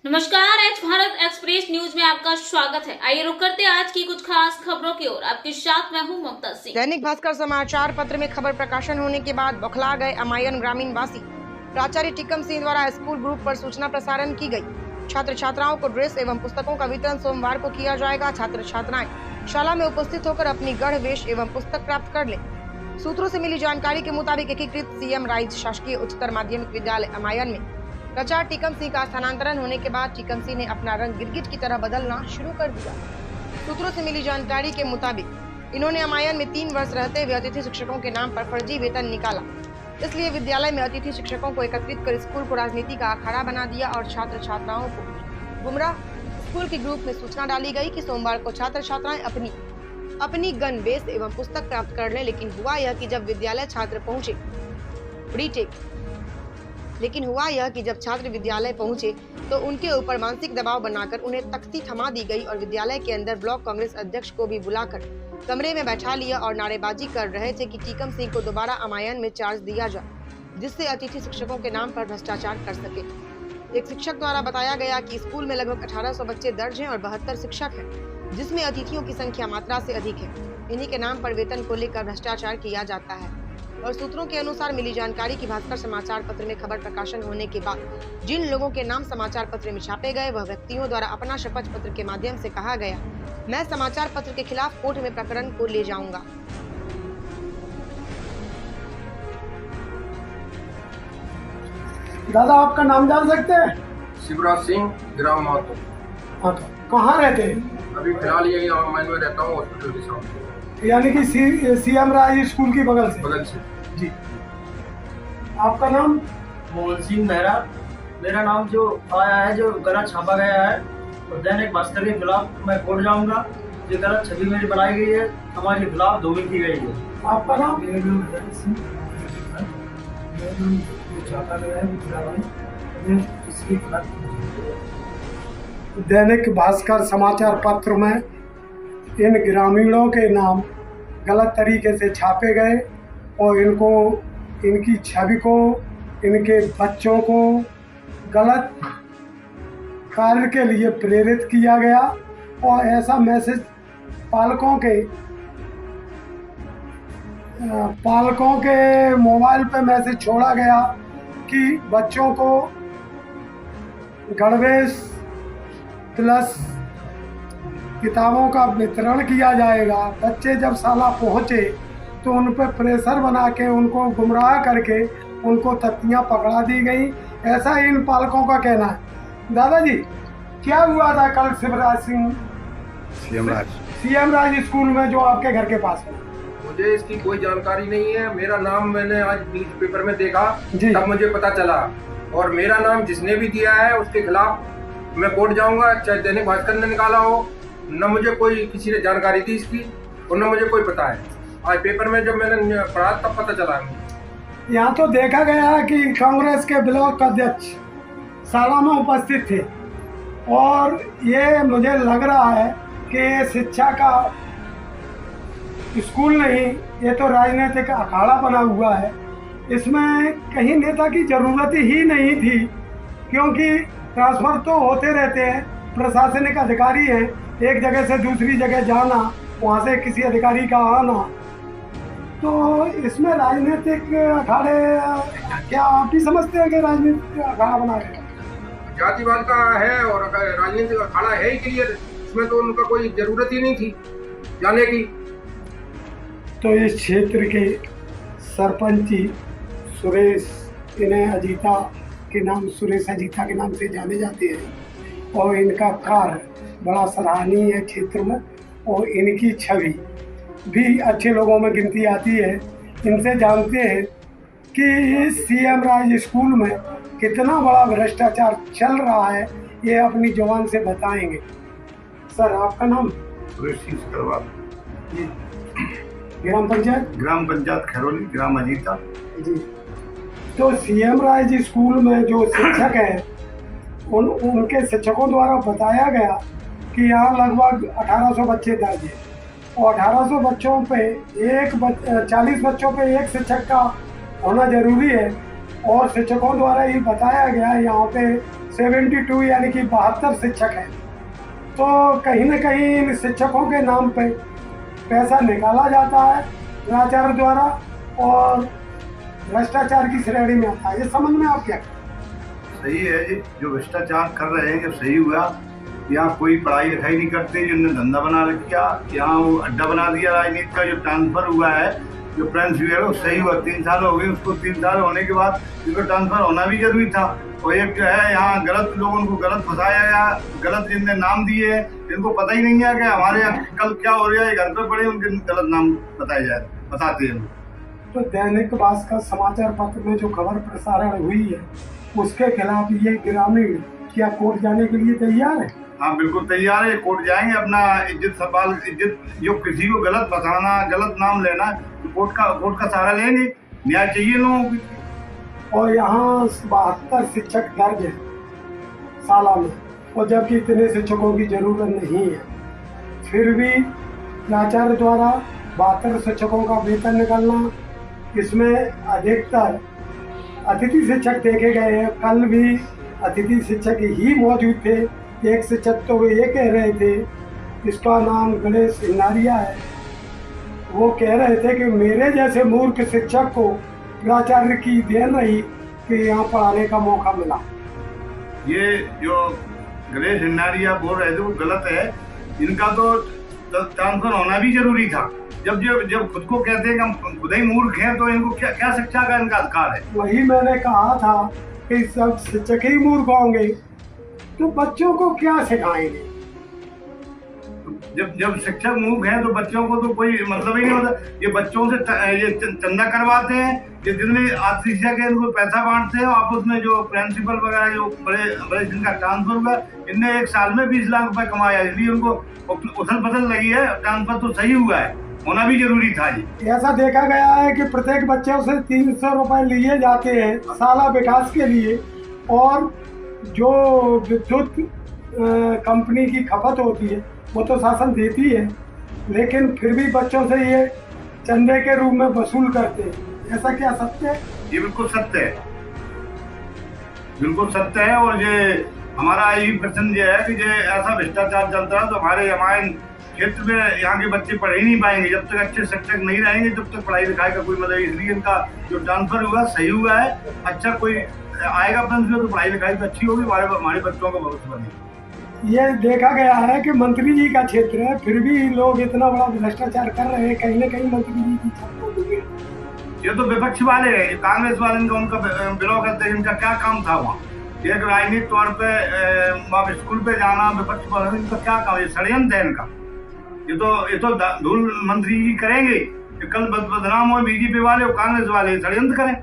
नमस्कार, H Bharat express news में आपका स्वागत है। आइए रुक करते हैं आज की कुछ खास खबरों की ओर। आपके साथ मैं हूं ममता सिंह। दैनिक भास्कर समाचार पत्र में खबर प्रकाशन होने के बाद बौखला गए अमायन ग्रामीण वासी। प्राचार्य टिकम सिंह द्वारा स्कूल ग्रुप पर सूचना प्रसारण की गई। छात्र छात्राओं को ड्रेस एवं पुस्तकों का वितरण सोमवार को किया जाएगा। छात्र छात्राएं शाला में उपस्थित होकर अपनी गढ़ वेश एवं पुस्तक प्राप्त कर ले। सूत्रों से मिली जानकारी के मुताबिक एकीकृत सीएम राइज शासकीय उच्चतर माध्यमिक विद्यालय अमायन में प्राचार्य टिकम सिंह का स्थानांतरण होने के बाद टिकम सिंह ने अपना रंग गिरगिट की तरह बदलना शुरू कर दिया। सूत्रों से मिली जानकारी के मुताबिक इन्होंने अमायन में 3 वर्ष रहते हुए अतिथि शिक्षकों के नाम पर फर्जी वेतन निकाला। इसलिए विद्यालय में अतिथि शिक्षकों को एकत्रित कर स्कूल को राजनीति का अखाड़ा बना दिया और छात्र छात्राओं को गुमराह। स्कूल के ग्रुप में सूचना डाली गई कि सोमवार को छात्र छात्राएं अपनी गन बेस एवं पुस्तक प्राप्त कर लें। लेकिन हुआ यह कि जब छात्र विद्यालय पहुंचे तो उनके ऊपर मानसिक दबाव बनाकर उन्हें तख्ती थमा दी गई और विद्यालय के अंदर ब्लॉक कांग्रेस अध्यक्ष को भी बुलाकर कमरे में बैठा लिया और नारेबाजी कर रहे थे कि टिकम सिंह को दोबारा अमायन में चार्ज दिया जाए, जिससे अतिथि शिक्षकों के नाम पर भ्रष्टाचार कर सके। एक शिक्षक द्वारा बताया गया कि स्कूल में लगभग 1800 बच्चे दर्ज हैं और 72 शिक्षक हैं, जिसमें अतिथियों की संख्या मात्रा से अधिक है। इन्हीं के नाम पर वेतन को लेकर भ्रष्टाचार किया जाता है। और सूत्रों के अनुसार मिली जानकारी की भास्कर समाचार पत्र में खबर प्रकाशन होने के बाद जिन लोगों के नाम समाचार पत्र में छापे गए वह व्यक्तियों द्वारा अपना शपथ पत्र के माध्यम से कहा गया, मैं समाचार पत्र के खिलाफ कोर्ट में प्रकरण को ले जाऊंगा। दादा, आपका नाम जान सकते हैं? शिवराज सिंह, ग्राम महतो। हाँ, तो कहाँ रहते हैं? अभी फिलहाल यही मैं रहता हूँ हॉस्पिटल के सामने, यानी कि सीएम राज स्कूल की बगल से। जी। आपका नाम? मोहन सिंह मेहरा। मेरा नाम जो आया है, जो गलत छापा गया है, तो दैनिक भास्कर के खिलाफ मैं कोर्ट जाऊंगा। जो गलत छवि मेरी बनाई गई है, हमारे खिलाफ धोखी की गई है। आपका नाम? दैनिक भास्कर समाचार पत्र में इन ग्रामीणों के नाम गलत तरीके से छापे गए और इनकी छवि को, इनके बच्चों को गलत कार्य के लिए प्रेरित किया गया और ऐसा मैसेज पालकों के मोबाइल पे मैसेज छोड़ा गया कि बच्चों को गणवेश प्लस किताबों का वितरण किया जाएगा। बच्चे जब शाला पहुँचे तो उन पर प्रेशर बना के उनको गुमराह करके उनको तख्तियाँ पकड़ा दी गई, ऐसा इन पालकों का कहना है। दादाजी, क्या हुआ था कल शिवराज सिंह सीएम राज स्कूल में जो आपके घर के पास है? मुझे इसकी कोई जानकारी नहीं है। मेरा नाम मैंने आज न्यूज़पेपर में देखा, तब मुझे पता चला, और मेरा नाम जिसने भी दिया है उसके खिलाफ मैं कोर्ट जाऊंगा, चाहे दैनिक भास्कर ने निकाला हो। न मुझे कोई किसी ने जानकारी दी इसकी और न मुझे कोई पता है। आज पेपर में जब मैंने पढ़ा तब पता चला। यहाँ तो देखा गया है कि कांग्रेस के ब्लॉक अध्यक्ष शाला में उपस्थित थे और ये मुझे लग रहा है कि ये शिक्षा का स्कूल नहीं, ये तो राजनीतिक अखाड़ा बना हुआ है। इसमें कहीं नेता की ज़रूरत ही नहीं थी, क्योंकि ट्रांसफ़र तो होते रहते हैं, प्रशासनिक अधिकारी हैं, एक जगह से दूसरी जगह जाना, वहाँ से किसी अधिकारी का आना, तो इसमें राजनीतिक अखाड़े, क्या आप भी समझते हैं कि राजनीतिक अखाड़ा बना है? जातिवाद का है और राजनीतिक अखाड़ा है ही क्लियर, इसमें तो उनका कोई जरूरत ही नहीं थी जाने की। तो इस क्षेत्र के सरपंची सुरेश अजीता के नाम से जाने जाते हैं और इनका कार्य बड़ा सराहनीय है क्षेत्र में और इनकी छवि भी अच्छे लोगों में गिनती आती है। इनसे जानते हैं कि सीएम राज स्कूल में कितना बड़ा भ्रष्टाचार चल रहा है, ये अपनी जुबान से बताएंगे। सर, आपका नाम? ग्राम पंचायत खैरोली, ग्राम अजीता। जी। तो सीएम राज स्कूल में जो शिक्षक हैं उनके शिक्षकों द्वारा बताया गया कि यहाँ लगभग 1800 बच्चे दर्ज हैं और 1800 बच्चों पे 40 बच्चों पे एक शिक्षक का होना जरूरी है और शिक्षकों द्वारा ये बताया गया यहाँ पे 72 यानी कि 72 शिक्षक हैं। तो कहीं न कहीं इन शिक्षकों के नाम पे पैसा निकाला जाता है प्राचार्य द्वारा और भ्रष्टाचार की श्रेणी में आता है। ये समझ में आप क्या? सही है जी, जो भ्रष्टाचार कर रहे हैं, जब सही हुआ। यहाँ कोई पढ़ाई लिखाई नहीं करते, जिनने धंधा बना रखा, यहाँ वो अड्डा बना दिया राजनीति का। जो ट्रांसफर हुआ है, जो प्रिंसिपल है वो सही हुआ, 3 साल हो गए उसको। 3 साल होने के बाद इनको ट्रांसफर होना भी जरूरी था। और एक जो है यहाँ गलत लोगों को गलत फंसाया गया, गलत जिनने नाम दिए, इनको पता ही नहीं है कि हमारे यहाँ कल क्या हो रहा है। घर पे पड़े उनके गलत नाम बताते हैं। तो दैनिक भास्कर समाचार पत्र में जो खबर प्रसारण हुई है उसके खिलाफ ये ग्रामीण क्या कोर्ट जाने के लिए तैयार है? हाँ बिल्कुल तैयार है, कोर्ट जाएंगे। अपना इज्जत सवाल, इज्जत, जो किसी को गलत फंसाना, गलत नाम लेना, तो कोर्ट का सहारा लेंगे। न्याय चाहिए लोगों को। और यहाँ 72 शिक्षक दर्ज है साला में, और जबकि इतने शिक्षकों की जरूरत नहीं है, फिर भी प्राचार्य द्वारा 72 शिक्षकों का वेतन निकालना, इसमें अधिकतर अतिथि शिक्षक देखे गए हैं। कल भी अतिथि शिक्षक ही मौजूद थे। एक शिक्षक तो वे ये कह रहे थे, इसका नाम गणेश इनारिया है, वो कह रहे थे कि मेरे जैसे मूर्ख शिक्षक को प्राचार्य की देन रही कि यहाँ पढ़ाने का मौका मिला। ये जो गणेश इनारिया बोल रहे थे वो गलत है। इनका तो ट्रांसफर होना भी जरूरी था। जब खुद को कहते हैं कि हम खुद ही मूर्ख हैं, तो इनको क्या शिक्षा का इनका अधिकार है? वही मैंने कहा था कि सब शिक्षक ही मूर्ख होंगे तो बच्चों को क्या सिखाएंगे? जब शिक्षक मूर्ख हैं तो बच्चों को तो कोई मतलब ही नहीं होता। ये बच्चों से ये चंदा करवाते हैं, ये जितने आर्थिक शिक्षक है इनको पैसा बांटते हैं। आपस में जो प्रिंसिपल वगैरह जो बड़े जिनका ट्रांसफर हुआ, इनने 1 साल में 20 लाख रुपए कमाया, इसलिए उनको उथल पथल लगी है। ट्रांसफर तो सही हुआ है, होना भी जरूरी था जी। ऐसा देखा गया है कि प्रत्येक बच्चों से 300 रुपए लिए जाते हैं साला विकास के लिए, और जो विद्युत कंपनी की खपत होती है वो तो शासन देती है, लेकिन फिर भी बच्चों से ये चंदे के रूप में वसूल करते हैं। ऐसा क्या सत्य है? ये बिल्कुल सत्य है, बिल्कुल सत्य है। और ये हमारा यही प्रश्न ये है कि ये ऐसा भ्रष्टाचार चलता है तो हमारे रामायण क्षेत्र में यहाँ के बच्चे पढ़ ही नहीं पाएंगे। जब तक अच्छे शिक्षक नहीं रहेंगे तब तक पढ़ाई लिखाई का कोई मतलब। इसलिए इनका जो ट्रांसफर हुआ सही हुआ है। अच्छा कोई आएगा प्रिंसिपल तो पढ़ाई लिखाई तो अच्छी होगी, हमारे बच्चों का भविष्य बनेगा। ये देखा गया है कि मंत्री जी का क्षेत्र है, फिर भी लोग इतना बड़ा भ्रष्टाचार कर रहे हैं। कहीं न कहीं मंत्री जी की छात्र, ये तो विपक्ष वाले हैं, कांग्रेस वाले उनका बिलोंग करते हैं। इनका क्या काम था वहाँ? एक राजनीतिक तौर पे स्कूल पे जाना, विपक्ष वाले इनका क्या काम? ये षड्यंत्र है इनका। ये तो धूल मंत्री जी करेंगे, कल बदनाम हो बीजेपी वाले और कांग्रेस वाले षड्यंत्र करें।